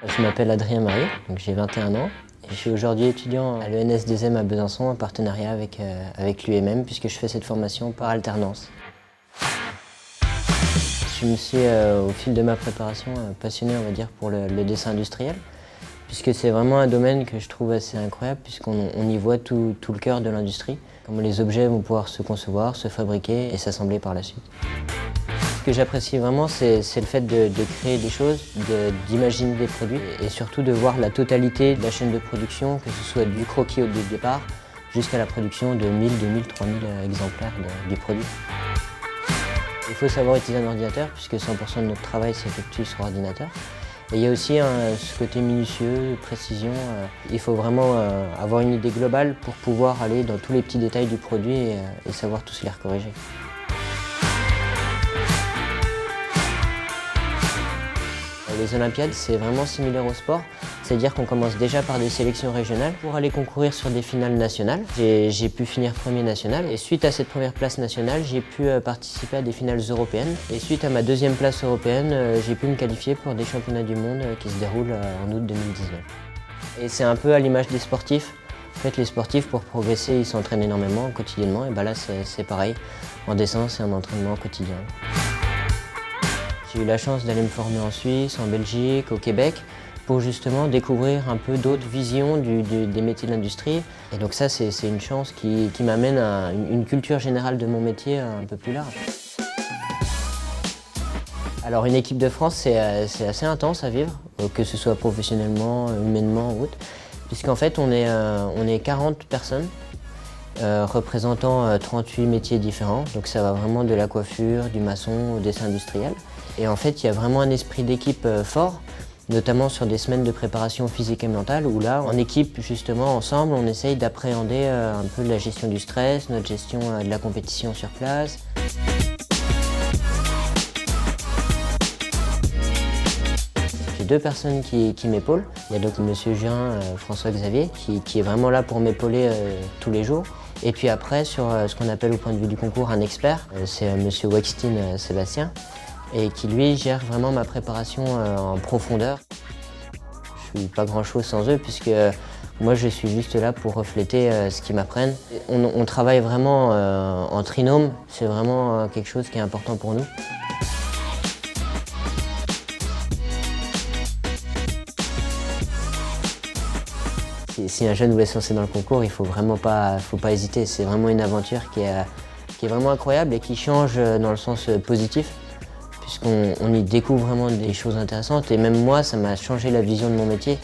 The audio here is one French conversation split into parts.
Je m'appelle Adrien Marié, donc j'ai 21 ans et je suis aujourd'hui étudiant à l'ENS2M à Besançon en partenariat avec l'UMM puisque je fais cette formation par alternance. Je me suis au fil de ma préparation passionné, on va dire, pour le dessin industriel puisque c'est vraiment un domaine que je trouve assez incroyable puisqu'on y voit tout le cœur de l'industrie, comment les objets vont pouvoir se concevoir, se fabriquer et s'assembler par la suite. Ce que j'apprécie vraiment, c'est le fait de créer des choses, d'imaginer des produits et surtout de voir la totalité de la chaîne de production, que ce soit du croquis au départ jusqu'à la production de 1000, 2000, 3000 exemplaires du produit. Il faut savoir utiliser un ordinateur puisque 100% de notre travail s'effectue sur ordinateur. Et il y a aussi ce côté minutieux, précision. Il faut vraiment avoir une idée globale pour pouvoir aller dans tous les petits détails du produit et savoir tous les corriger. Les Olympiades, c'est vraiment similaire au sport, c'est-à-dire qu'on commence déjà par des sélections régionales pour aller concourir sur des finales nationales. J'ai pu finir premier national et suite à cette première place nationale, j'ai pu participer à des finales européennes. Et suite à ma deuxième place européenne, j'ai pu me qualifier pour des championnats du monde qui se déroulent en août 2019. Et c'est un peu à l'image des sportifs. En fait, les sportifs, pour progresser, ils s'entraînent énormément, quotidiennement. Et là, c'est pareil. En dessin, c'est un entraînement quotidien. J'ai eu la chance d'aller me former en Suisse, en Belgique, au Québec, pour justement découvrir un peu d'autres visions des métiers de l'industrie. Et donc ça, c'est une chance qui m'amène à une culture générale de mon métier un peu plus large. Alors une équipe de France, c'est assez intense à vivre, que ce soit professionnellement, humainement ou autre, puisqu'en fait, on est 40 personnes, représentant 38 métiers différents. Donc ça va vraiment de la coiffure, du maçon au dessin industriel. Et en fait, il y a vraiment un esprit d'équipe fort, notamment sur des semaines de préparation physique et mentale, où là, en équipe, justement, ensemble, on essaye d'appréhender un peu la gestion du stress, notre gestion de la compétition sur place. J'ai deux personnes qui m'épaulent. Il y a donc Monsieur Juin, François-Xavier, qui est vraiment là pour m'épauler tous les jours. Et puis après, sur ce qu'on appelle au point de vue du concours un expert, c'est Monsieur Wextin Sébastien, et qui lui gère vraiment ma préparation en profondeur. Je suis pas grand-chose sans eux puisque moi je suis juste là pour refléter ce qu'ils m'apprennent. On travaille vraiment en trinôme, c'est vraiment quelque chose qui est important pour nous. Si un jeune voulait se lancer dans le concours, il faut pas hésiter. C'est vraiment une aventure qui est vraiment incroyable et qui change dans le sens positif, puisqu'on y découvre vraiment des choses intéressantes. Et même moi, ça m'a changé la vision de mon métier.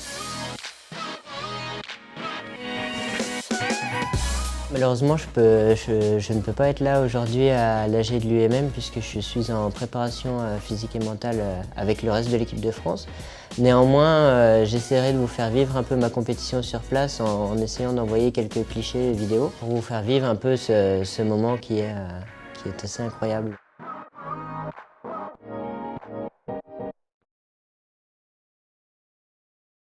Malheureusement, je ne peux pas être là aujourd'hui à l'AG de l'UMM puisque je suis en préparation physique et mentale avec le reste de l'équipe de France. Néanmoins, j'essaierai de vous faire vivre un peu ma compétition sur place en essayant d'envoyer quelques clichés vidéo pour vous faire vivre un peu ce moment qui est assez incroyable.